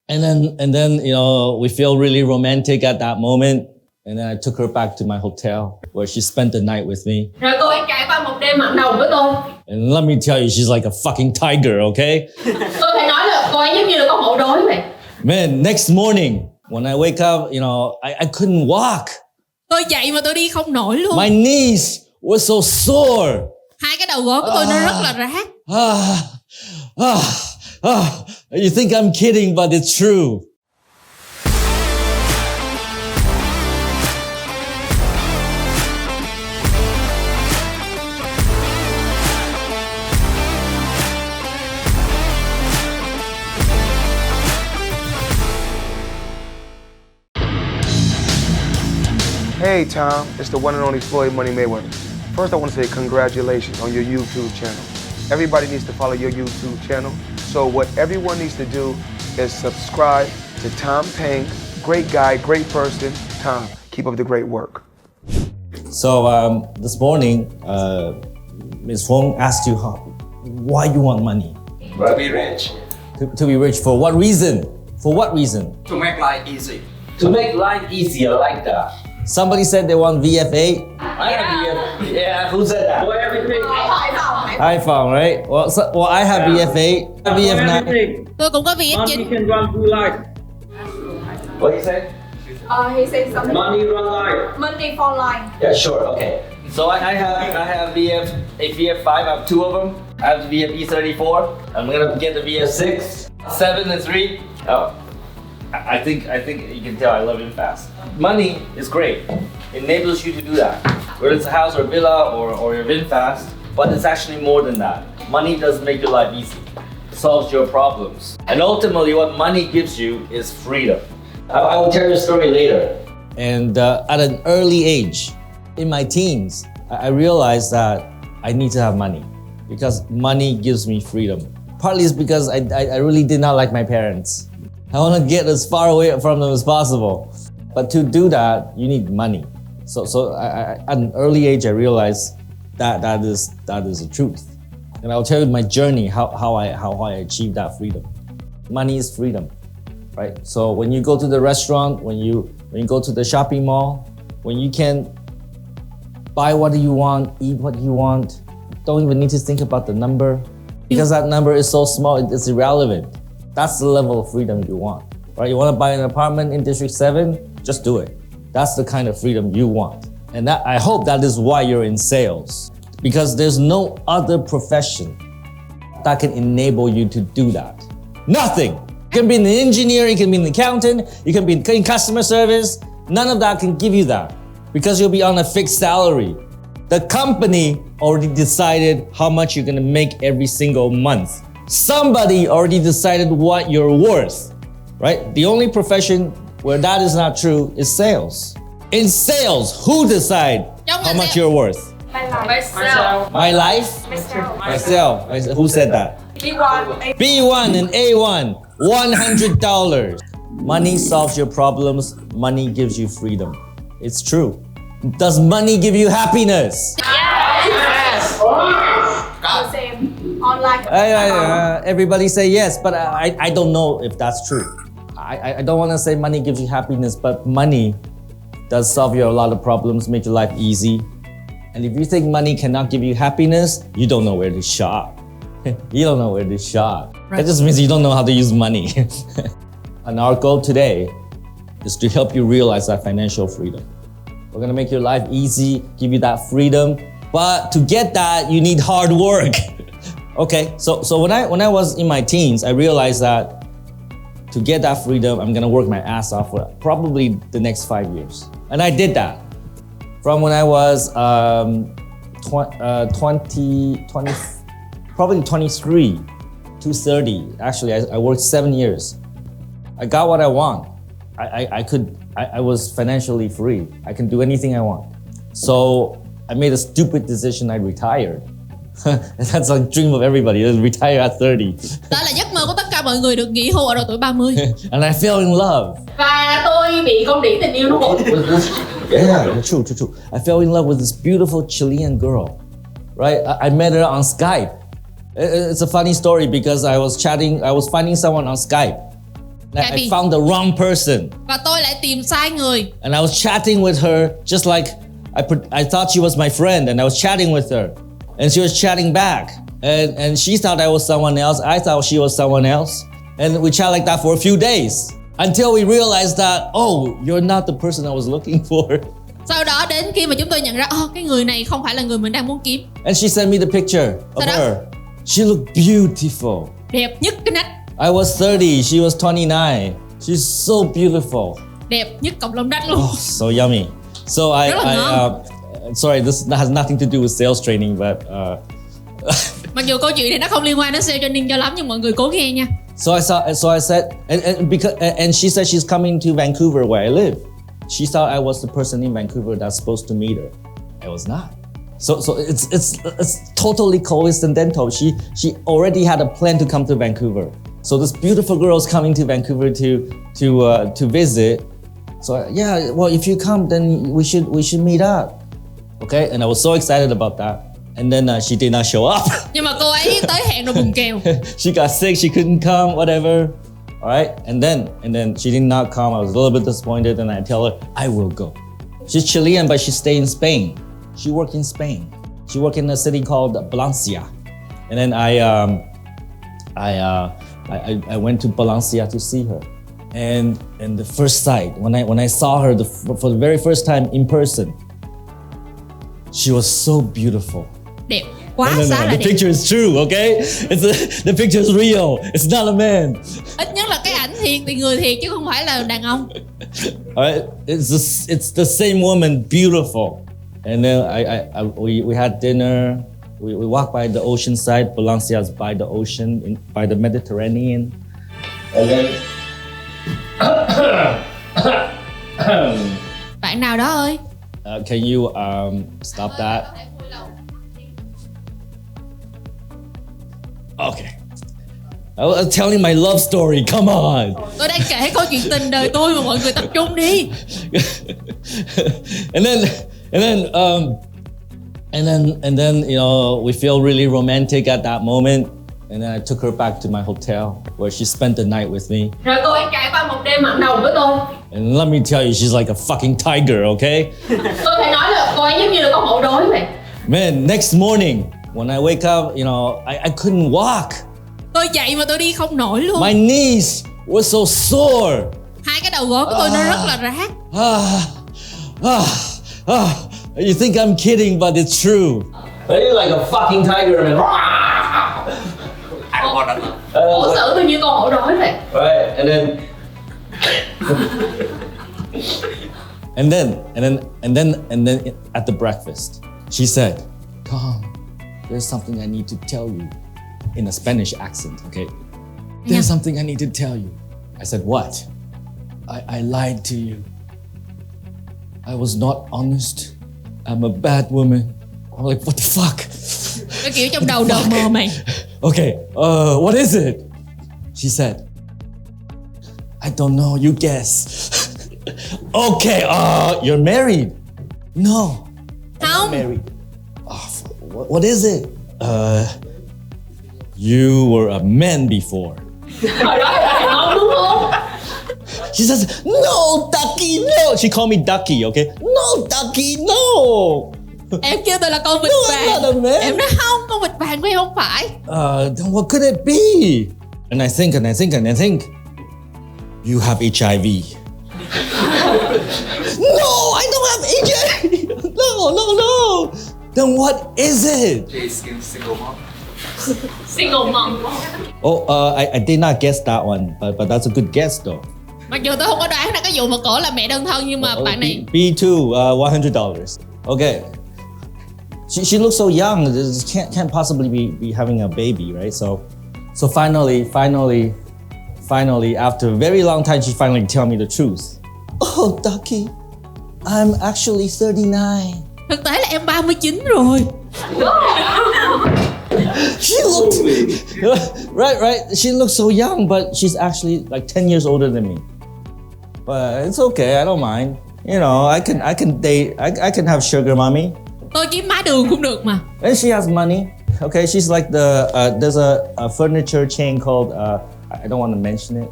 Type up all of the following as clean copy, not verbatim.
And then we feel really romantic at that moment. And then I took her back to my hotel where she spent the night with me. Rồi cô ấy trải qua một đêm mặn nồng với tôi. And let me tell you, she's like a fucking tiger, okay? Tôi phải nói là cô ấy giống như là con hổ đói vậy. Man, next morning when I wake up, I couldn't walk. Tôi dậy mà tôi đi không nổi luôn. My knees were so sore. Hai cái đầu gối của tôi nó rất là rát. You think I'm kidding, but it's true. Hey Tom, it's the one and only Floyd Money Mayweather. First I want to say congratulations on your YouTube channel. Everybody needs to follow your YouTube channel. So what everyone needs to do is subscribe to Tom Peng. Great guy, great person. Tom, keep up the great work. So this morning, Ms. Fong asked you why you want money. To be rich. To be rich for what reason? For what reason? To make life easy. To make life easier, like that. Somebody said they want VF8. I have VF8. Yeah, who said that? For everything. iPhone, right? Well, I have VF8, VF9. Tôi cũng có VF9. Money can run through life. What did you say? He said something. Money run life. Money for life. Yeah, sure, okay. So I have VF5, I have two of them. I have the VF E34. I'm gonna get the VF6, 7 and 3. Oh, I think you can tell I love it fast. Money is great. It enables you to do that. Whether it's a house or a villa or your VinFast, but it's actually more than that. Money does make your life easy. It solves your problems. And ultimately what money gives you is freedom. I will tell you a story later. And at an early age, in my teens, I realized that I need to have money because money gives me freedom. Partly it's because I really did not like my parents. I want to get as far away from them as possible. But to do that, you need money. So at an early age, I realized that is the truth. And I'll tell you my journey, how I achieved that freedom. Money is freedom, right? So when you go to the restaurant, when you go to the shopping mall, when you can buy what you want, eat what you want, don't even need to think about the number because that number is so small, it's irrelevant. That's the level of freedom you want, right? You want to buy an apartment in District 7? Just do it. That's the kind of freedom you want. And that, I hope that is why you're in sales, because there's no other profession that can enable you to do that. Nothing. You can be an engineer, you can be an accountant, you can be in customer service. None of that can give you that because you'll be on a fixed salary. The company already decided how much you're gonna make every single month. Somebody already decided what you're worth, right? The only profession where that is not true is sales. In sales, who decide how much you're worth? Myself. My life? Myself. Who said that? B1 and A1, $100. Money solves your problems. Money gives you freedom. It's true. Does money give you happiness? Yes. The same. Online. Everybody say yes, but I don't know if that's true. I don't want to say money gives you happiness, but money does solve a lot of problems, make your life easy. And if you think money cannot give you happiness, you don't know where to shop. You don't know where to shop. Right. That just means you don't know how to use money. And our goal today is to help you realize that financial freedom. We're gonna make your life easy, give you that freedom, but to get that, you need hard work. Okay, so when I was in my teens, I realized that to get that freedom, I'm gonna work my ass off for probably the next 5 years. And I did that. From when I was 20, probably 23 to 30. Actually, I worked 7 years. I got what I want. I was financially free. I can do anything I want. So I made a stupid decision, I retired. That's a dream of everybody, retire at 30. Đó là giấc mơ của tất cả mọi người được nghỉ hưu ở độ tuổi 30. And I fell in love. Và tôi bị con đĩ tình yêu nó buộc. Yeah, true. I fell in love with this beautiful Chilean girl, right? I met her on Skype. It's a funny story because I was finding someone on Skype. Tại I vì- found the wrong person. Và tôi lại tìm sai người. And I was chatting with her just like I thought she was my friend, and I was chatting with her. And she was chatting back. And she thought I was someone else. I thought she was someone else. And we chat like that for a few days. Until we realized that, oh, you're not the person I was looking for. Sau đó đến khi mà chúng tôi nhận ra cái người này không phải là người mình đang muốn kiếm. And she sent me the picture of Sau đó- her. She looked beautiful. Đẹp nhất cái nách. I was 30, she was 29. She's so beautiful. Đẹp nhất cọng lông nách luôn. Oh, so yummy. So Rất là ngon. sorry, this has nothing to do with sales training, but Mặc dù câu chuyện này nó không liên quan đến sale training cho lắm, nhưng mọi người cố nghe nha. so I said, and she said she's coming to Vancouver where I live. She thought I was the person in Vancouver that's supposed to meet her. I was not. So it's totally coincidental. She already had a plan to come to Vancouver. So this beautiful girl is coming to Vancouver to visit. So yeah, well, if you come, then we should meet up. Okay, and I was so excited about that. And then she did not show up. Nhưng mà cô ấy tới hẹn rồi bùng kèo. She got sick. She couldn't come. Whatever. All right. And then she did not come. I was a little bit disappointed. And I tell her I will go. She's Chilean, but she stayed in Spain. She worked in Spain. She worked in a city called Valencia. And then I went to Valencia to see her. And the first sight, when I saw her for the very first time in person, she was so beautiful. Đẹp quá, No, giá là the đẹp. picture is true, okay? The picture is real. It's not a man. Ít nhất là cái ảnh thiệt thì người thiệt chứ không phải là đàn ông. All right, it's the same woman, beautiful. And then we had dinner. We walked by the ocean side. Valencia is by the ocean, by the Mediterranean. And then Bạn nào đó ơi. can you stop that? Okay. I was telling my love story. Come on. Tôi đang kể câu chuyện tình đời tôi mà mọi người tập trung đi. and then you know, we feel really romantic at that moment. And then I took her back to my hotel where she spent the night with me. Rồi cô ấy trải qua một đêm mặn nồng với tôi. And let me tell you, she's like a fucking tiger, okay? Tôi phải nói là cô ấy giống như là con hổ đói vậy. Man, next morning when I wake up, you know, I couldn't walk. Tôi dậy mà tôi đi không nổi luôn. My knees were so sore. Hai cái đầu gối của tôi nó rất là rát. You think I'm kidding, but it's true. You're like a fucking tiger, man. Cô xử tôi như con hổ đói vậy. Right, and then at the breakfast, she said, "Tom, there's something I need to tell you," in a Spanish accent. Okay, there's something I need to tell you. I said, "What?" I lied to you. I was not honest. I'm a bad woman. I'm like, what the fuck? Cái kiểu trong đầu đờ mờ mày. Okay, what is it? She said, I don't know, you guess. Okay, you're married. No, I'm Không. not married. What is it? You were a man before. Hồi đó là đàn ông đúng không? She says, no, Ducky, no. She called me Ducky, okay? No, Ducky, no. Em kêu tôi là con vịt No, I'm not a vàng. man. Em nói không, con vịt vàng của em không phải. Then what could it be? And I think you have HIV. No, I don't have HIV. No. Then what is it? She's single mom. Single mom. Oh, I did not guess that one, but that's a good guess though. Mặc dù tôi không có đoán ra cái vụ mà cổ là mẹ đơn thân, nhưng mà bạn này B2, $100. Okay. She looks so young. Can't possibly be having a baby, right? So finally, after a very long time, she finally tell me the truth. Oh, Ducky, I'm actually 39. thực tế là em 39 rồi. She looked right. She looks so young, but she's actually like 10 years older than me. But it's okay. I don't mind. You know, I can date. I can have sugar mommy. Tôi kiếm má đường cũng được mà. And she has money. Okay, she's like there's a furniture chain called I don't want to mention it,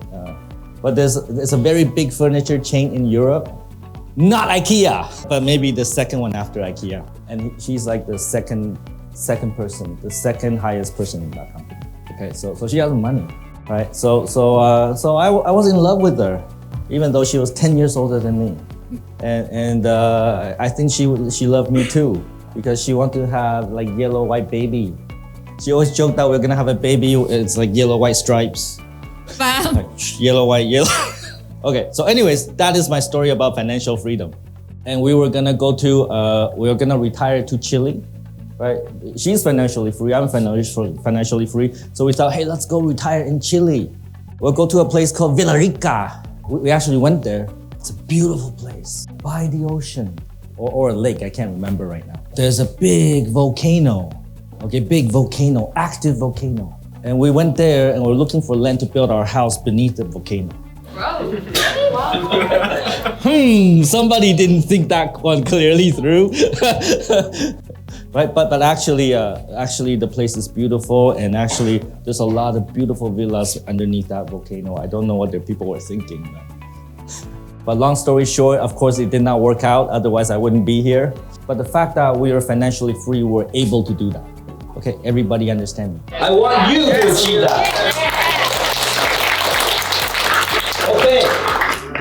but there's a very big furniture chain in Europe. Not IKEA, but maybe the second one after IKEA. And she's like the second person, the second highest person in that company. Okay, so she has money, right? So I was in love with her, even though she was 10 years older than me. And I think she loved me too, because she wanted to have like yellow white baby. She always joked that we're gonna have a baby, it's like yellow white stripes. Và Like yellow white yellow. Okay, so anyways, that is my story about financial freedom. And we were gonna retire to Chile, right? She's financially free, I'm financially free. So we thought, hey, let's go retire in Chile. We'll go to a place called Villarrica. We actually went there. It's a beautiful place by the ocean or a lake, I can't remember right now. There's a big volcano, okay, active volcano. And we went there and we're looking for land to build our house beneath the volcano. Somebody didn't think that one clearly through. Right, but actually the place is beautiful, and actually there's a lot of beautiful villas underneath that volcano. I don't know what the people were thinking. But long story short, of course it did not work out, otherwise I wouldn't be here. But the fact that we are financially free, we're able to do that. Okay, everybody understand me? I want you to achieve that. Okay,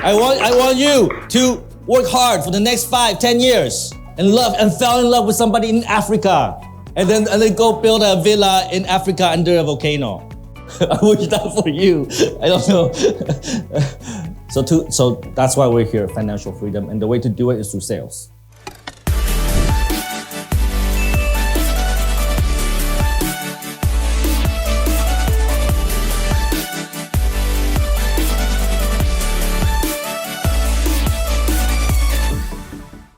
I want you to work hard for the next 5-10 years and fall in love with somebody in Africa, and then go build a villa in Africa under a volcano. I wish that for you. I don't know. So that's why we're here, financial freedom, and the way to do it is through sales.